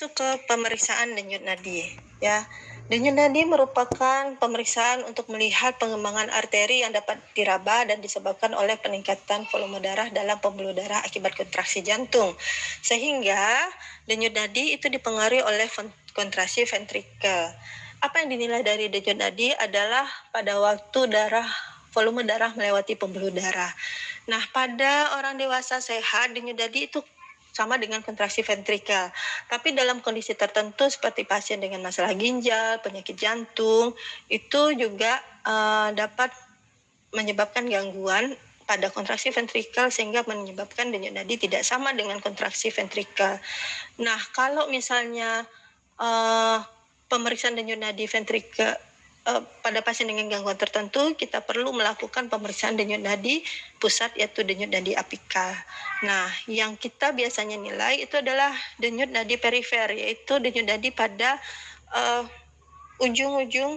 Itu ke pemeriksaan denyut nadi ya. Denyut nadi merupakan pemeriksaan untuk melihat pengembangan arteri yang dapat diraba dan disebabkan oleh peningkatan volume darah dalam pembuluh darah akibat kontraksi jantung. Sehingga denyut nadi itu dipengaruhi oleh kontraksi ventrikel. Apa yang dinilai dari denyut nadi adalah pada waktu volume darah melewati pembuluh darah. Nah, pada orang dewasa sehat, denyut nadi itu sama dengan kontraksi ventrikel. Tapi dalam kondisi tertentu seperti pasien dengan masalah ginjal, penyakit jantung, itu juga dapat menyebabkan gangguan pada kontraksi ventrikel sehingga menyebabkan denyut nadi tidak sama dengan kontraksi ventrikel. Nah, kalau misalnya pemeriksaan denyut nadi ventrikel pada pasien dengan gangguan tertentu, kita perlu melakukan pemeriksaan denyut nadi pusat, yaitu denyut nadi apikal. Nah, yang kita biasanya nilai itu adalah denyut nadi perifer, yaitu denyut nadi pada ujung-ujung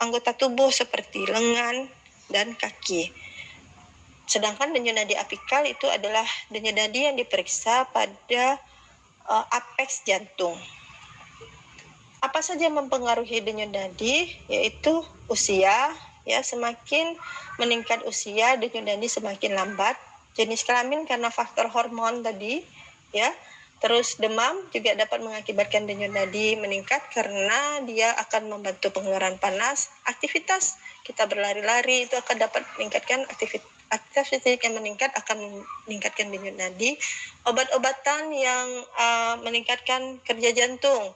anggota tubuh seperti lengan dan kaki. Sedangkan denyut nadi apikal itu adalah denyut nadi yang diperiksa pada apeks jantung. Apa saja mempengaruhi denyut nadi? Yaitu usia, ya, semakin meningkat usia denyut nadi semakin lambat. Jenis kelamin karena faktor hormon tadi, ya. Terus demam juga dapat mengakibatkan denyut nadi meningkat karena dia akan membantu pengeluaran panas. Aktivitas kita berlari-lari itu akan dapat meningkatkan aktivitas fisik yang meningkat akan meningkatkan denyut nadi. Obat-obatan yang meningkatkan kerja jantung,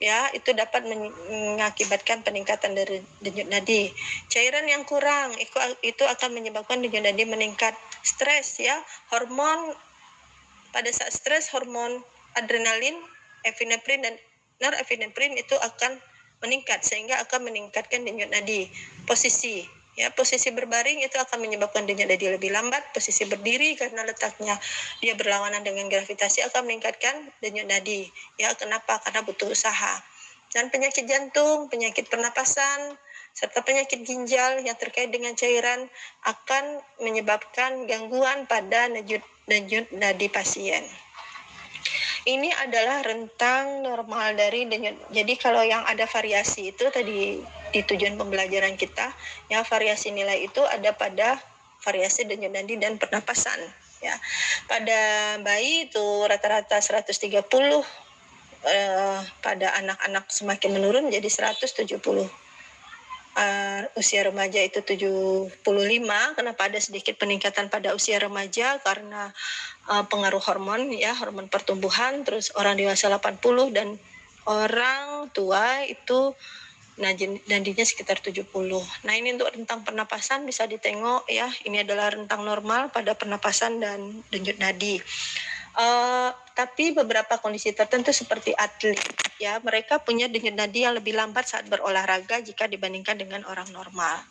ya, itu dapat mengakibatkan peningkatan dari denyut nadi. Cairan yang kurang itu akan menyebabkan denyut nadi meningkat. Stres, ya, hormon pada saat stres, hormon adrenalin, epinefrin dan norepinefrin itu akan meningkat sehingga akan meningkatkan denyut nadi. Posisi, ya, posisi berbaring itu akan menyebabkan denyut nadi lebih lambat. Posisi berdiri karena letaknya dia berlawanan dengan gravitasi akan meningkatkan denyut nadi. Ya, kenapa? Karena butuh usaha. Dan penyakit jantung, penyakit pernapasan, serta penyakit ginjal yang terkait dengan cairan akan menyebabkan gangguan pada denyut nadi pasien. Ini adalah rentang normal dari denyut. Jadi kalau yang ada variasi itu tadi di tujuan pembelajaran kita, ya, variasi nilai itu ada pada variasi denyut nadi dan pernapasan, ya. Pada bayi itu rata-rata 130, pada anak-anak semakin menurun jadi 170. Usia remaja itu 75. Kenapa ada sedikit peningkatan pada usia remaja? Karena pengaruh hormon, ya, hormon pertumbuhan. Terus orang dewasa 80 dan orang tua itu nadinya sekitar 70. Nah, ini untuk rentang pernapasan bisa ditengok, ya. Ini adalah rentang normal pada pernapasan dan denyut nadi. Tapi beberapa kondisi tertentu seperti atlet, ya, mereka punya denyut nadi yang lebih lambat saat berolahraga jika dibandingkan dengan orang normal.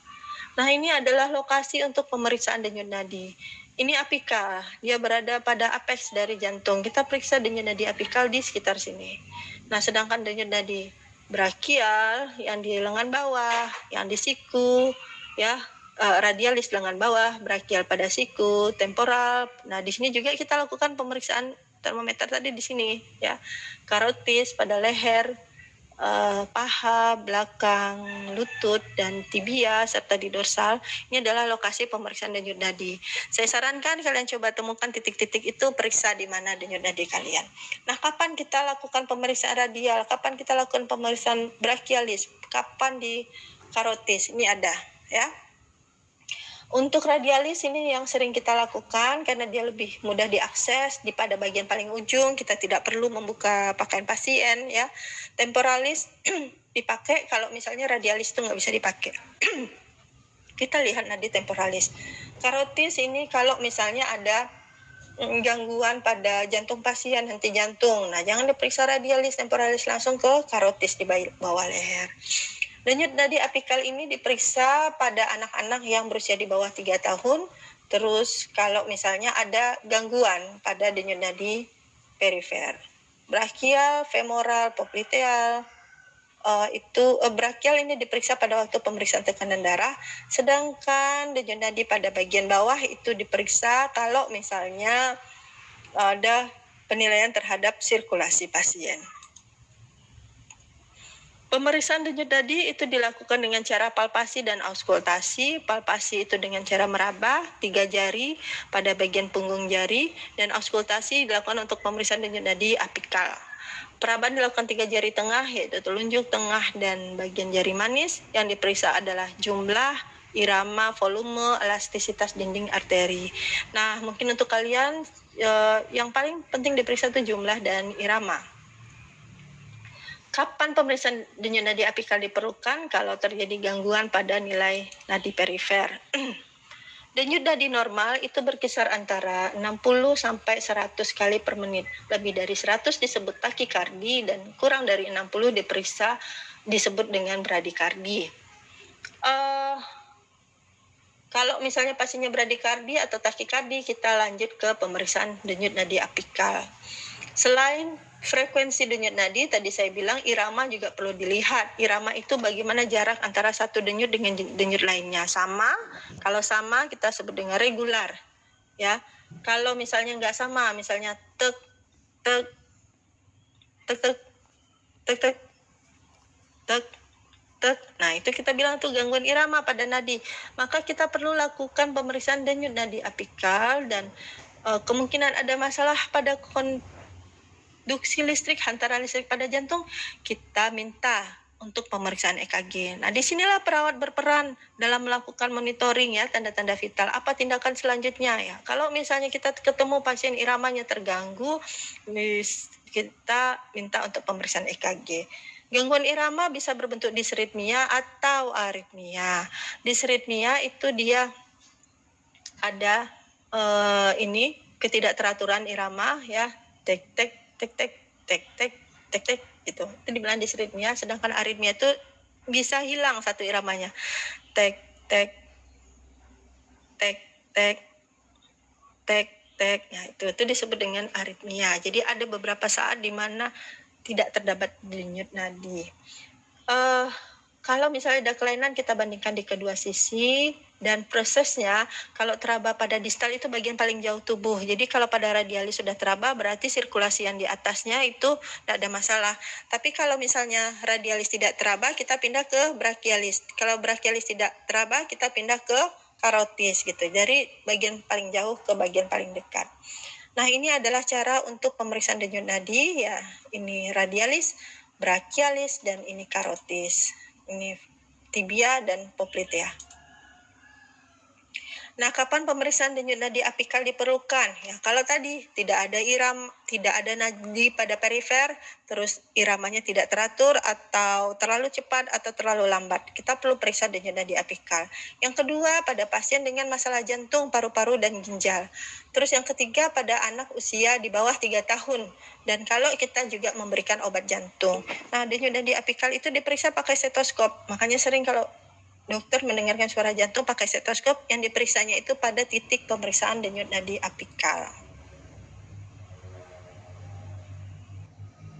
Nah, ini adalah lokasi untuk pemeriksaan denyut nadi. Ini apikal, dia berada pada apeks dari jantung. Kita periksa denyut nadi apikal di sekitar sini. Nah, sedangkan denyut nadi brachial yang di lengan bawah, yang di siku, ya, radialis lengan bawah, brachial pada siku, temporal. Nah, di sini juga kita lakukan pemeriksaan termometer tadi di sini, ya. Karotis pada leher, paha, belakang, lutut, dan tibia, serta di dorsal. Ini adalah lokasi pemeriksaan denyut nadi. Saya sarankan kalian coba temukan titik-titik itu, periksa di mana denyut nadi kalian. Nah, kapan kita lakukan pemeriksaan radial? Kapan kita lakukan pemeriksaan brachialis? Kapan di karotis? Ini ada, ya. Untuk radialis ini yang sering kita lakukan karena dia lebih mudah diakses pada bagian paling ujung, kita tidak perlu membuka pakaian pasien, ya. Temporalis dipakai kalau misalnya radialis itu nggak bisa dipakai. Kita lihat nadi temporalis. Karotis ini kalau misalnya ada gangguan pada jantung pasien, henti jantung. Nah, jangan diperiksa radialis, temporalis, langsung ke karotis di bawah leher. Denyut nadi apikal ini diperiksa pada anak-anak yang berusia di bawah 3 tahun. Terus kalau misalnya ada gangguan pada denyut nadi perifer. Brachial, femoral, popliteal, brachial ini diperiksa pada waktu pemeriksaan tekanan darah. Sedangkan denyut nadi pada bagian bawah itu diperiksa kalau misalnya ada penilaian terhadap sirkulasi pasien. Pemeriksaan denyut nadi itu dilakukan dengan cara palpasi dan auskultasi. Palpasi itu dengan cara meraba 3 jari pada bagian punggung jari, dan auskultasi dilakukan untuk pemeriksaan denyut nadi apikal. Perabaan dilakukan 3 jari tengah, yaitu telunjuk, tengah, dan bagian jari manis. Yang diperiksa adalah jumlah, irama, volume, elastisitas dinding arteri. Nah, mungkin untuk kalian yang paling penting diperiksa itu jumlah dan irama. Kapan pemeriksaan denyut nadi apikal diperlukan? Kalau terjadi gangguan pada nilai nadi perifer. Denyut nadi normal itu berkisar antara 60 sampai 100 kali per menit. Lebih dari 100 disebut takikardi, dan kurang dari 60 diperiksa disebut dengan bradikardi. Kalau misalnya pasiennya bradikardi atau takikardi, kita lanjut ke pemeriksaan denyut nadi apikal. Selain frekuensi denyut nadi, tadi saya bilang irama juga perlu dilihat. Irama itu bagaimana jarak antara satu denyut dengan denyut lainnya. Sama, kalau sama kita sebut dengan regular. Ya, kalau misalnya nggak sama, misalnya tek, tek, tek, tek, tek, tek, tek, tek. Nah, itu kita bilang tuh gangguan irama pada nadi. Maka kita perlu lakukan pemeriksaan denyut nadi apikal, dan kemungkinan ada masalah pada konduksi listrik, hantaran listrik pada jantung, kita minta untuk pemeriksaan EKG. Nah, disinilah perawat berperan dalam melakukan monitoring ya, tanda-tanda vital. Apa tindakan selanjutnya ya? Kalau misalnya kita ketemu pasien iramanya terganggu, kita minta untuk pemeriksaan EKG. Gangguan irama bisa berbentuk disritmia atau aritmia. Disritmia itu dia ada ketidakteraturan irama ya, tek tek tek tek tek tek tek tek gitu. Itu dibilang disritmia. Sedangkan aritmia itu bisa hilang satu iramanya. Tek tek tek tek tek tek. Ya, itu disebut dengan aritmia. Jadi ada beberapa saat di mana tidak terdapat denyut nadi. Kalau misalnya ada kelainan, kita bandingkan di kedua sisi, dan prosesnya kalau teraba pada distal itu bagian paling jauh tubuh. Jadi kalau pada radialis sudah teraba, berarti sirkulasi yang di atasnya itu tidak ada masalah. Tapi kalau misalnya radialis tidak teraba, kita pindah ke brachialis. Kalau brachialis tidak teraba, kita pindah ke karotis gitu. Dari bagian paling jauh ke bagian paling dekat. Nah, ini adalah cara untuk pemeriksaan denyut nadi ya. Ini radialis, brachialis, dan ini karotis. Ini tibia dan popltea. Nah, kapan pemeriksaan denyut nadi apikal diperlukan? Ya, kalau tadi tidak ada nadi pada perifer, terus iramanya tidak teratur atau terlalu cepat atau terlalu lambat, kita perlu periksa denyut nadi apikal. Yang kedua, pada pasien dengan masalah jantung, paru-paru, dan ginjal. Terus yang ketiga, pada anak usia di bawah 3 tahun. Dan kalau kita juga memberikan obat jantung. Nah, denyut nadi apikal itu diperiksa pakai stetoskop. Makanya sering kalau dokter mendengarkan suara jantung pakai stetoskop, yang diperiksanya itu pada titik pemeriksaan denyut nadi apikal.